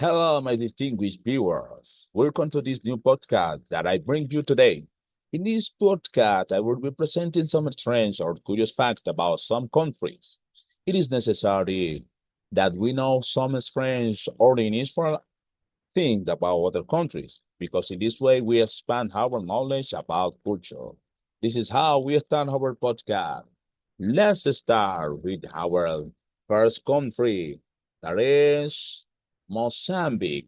Hello, my distinguished viewers. Welcome to this new podcast that I bring you today. In this podcast, I will be presenting some strange or curious facts about some countries. It is necessary that we know some strange or unusual things about other countries because in this way we expand our knowledge about culture. This is how we start our podcast. Let's start with our first country, that is Mozambique.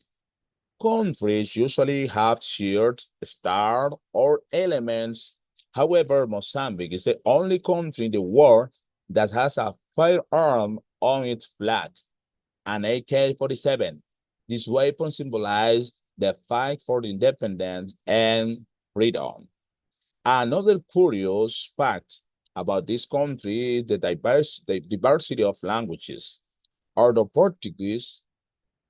Countries usually have shared stars or elements. However, Mozambique is the only country in the world that has a firearm on its flag, an AK-47. This weapon symbolizes the fight for independence and freedom. Another curious fact about this country is the diversity of languages. Although Portuguese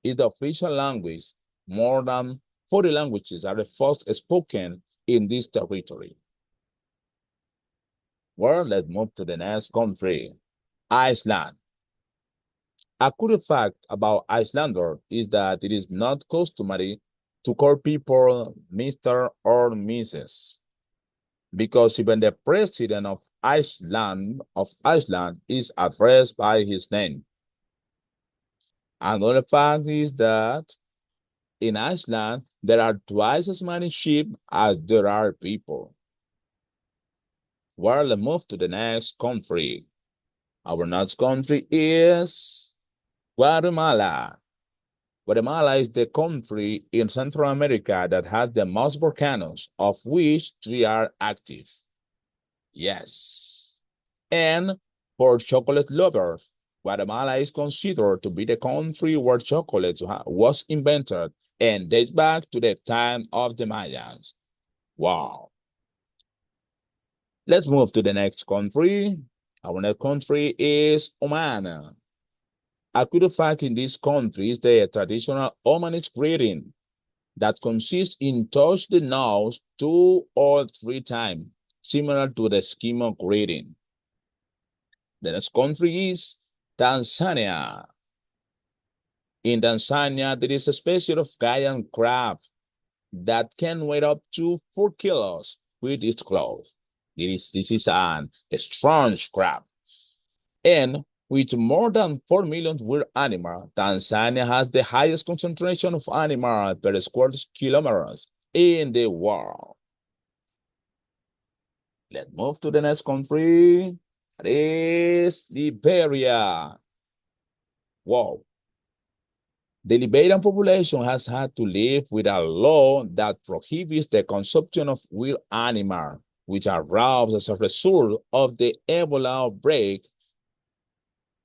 is the official language, more than 40 languages are the first spoken in this territory. Well, let's move to the next country, Iceland. A curious fact about Icelanders is that it is not customary to call people Mr. or Mrs. because even the president of Iceland is addressed by his name. Another fact is that in Iceland there are twice as many sheep as there are people. Well, let's move to the next country. Our next country is Guatemala. Guatemala is the country in Central America that has the most volcanoes, of which three are active. Yes. And for chocolate lovers, Guatemala is considered to be the country where chocolate was invented and dates back to the time of the Mayans. Wow. Let's move to the next country. Our next country is Oman. A good fact in this country is the traditional Omanese greeting that consists in touch the nose 2 or 3 times, similar to the Eskimo greeting. The next country is Tanzania. In Tanzania, there is a species of giant crab that can weigh up to 4 kilos with its claws. This is a strange crab. And with more than 4 million wild animals, Tanzania has the highest concentration of animals per square kilometers in the world. Let's move to the next country. That is Liberia. Wow. The Liberian population has had to live with a law that prohibits the consumption of wild animals, which are robbed as a result of the Ebola outbreak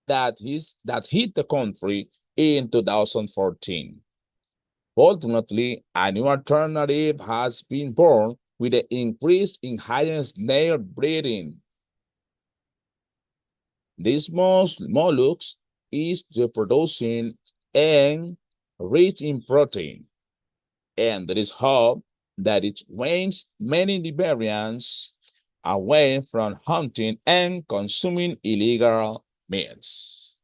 that hit the country in 2014. Fortunately, a new alternative has been born with the increase in higher snail breeding. This mollusk is reproducing and rich in protein, and there is hope that it warns many Liberians away from hunting and consuming illegal meats.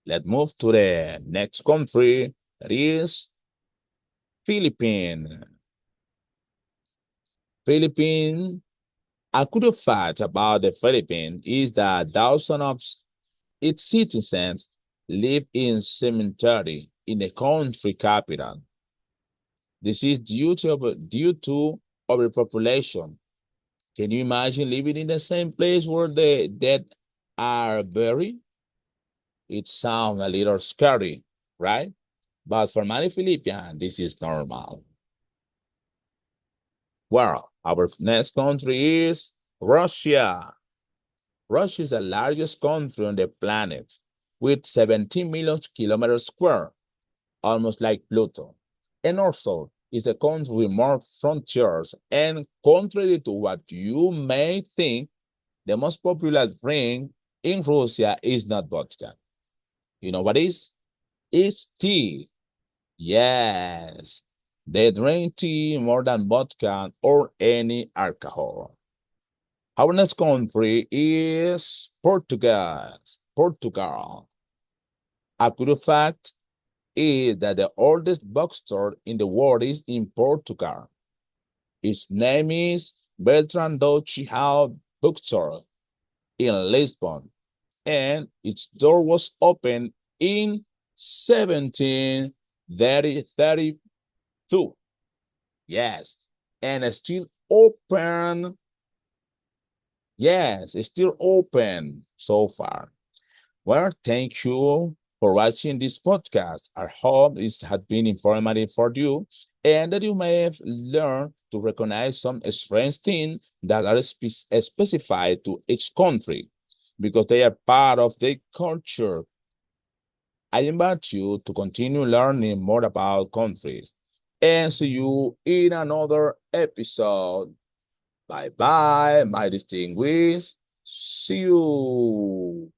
Let's move to the next country, that is Philippines. Philippines, a good fact about the Philippines is that thousands of its citizens live in cemetery in the country capital. This is due to overpopulation. Can you imagine living in the same place where the dead are buried? It sounds a little scary, right? But for many Filipinos, this is normal. Well, our next country is Russia. Russia is the largest country on the planet with 17 million kilometers square, almost like Pluto. And also is a country with more frontiers. And contrary to what you may think, the most popular drink in Russia is not vodka. You know what is? It's tea. Yes, they drink tea more than vodka or any alcohol. Our next country is Portugal. Portugal. A good fact, is that the oldest bookstore in the world is in Portugal. Its name is Bertrand do Chihal Bookstore in Lisbon, and its door was opened in 1732. Yes, and it's still open. Yes, it's still open so far. Well, thank you for watching this podcast. I hope it has been informative for you and that you may have learned to recognize some strange things that are specified to each country because they are part of their culture. I invite you to continue learning more about countries and see you in another episode. Bye bye, my distinguished. See you.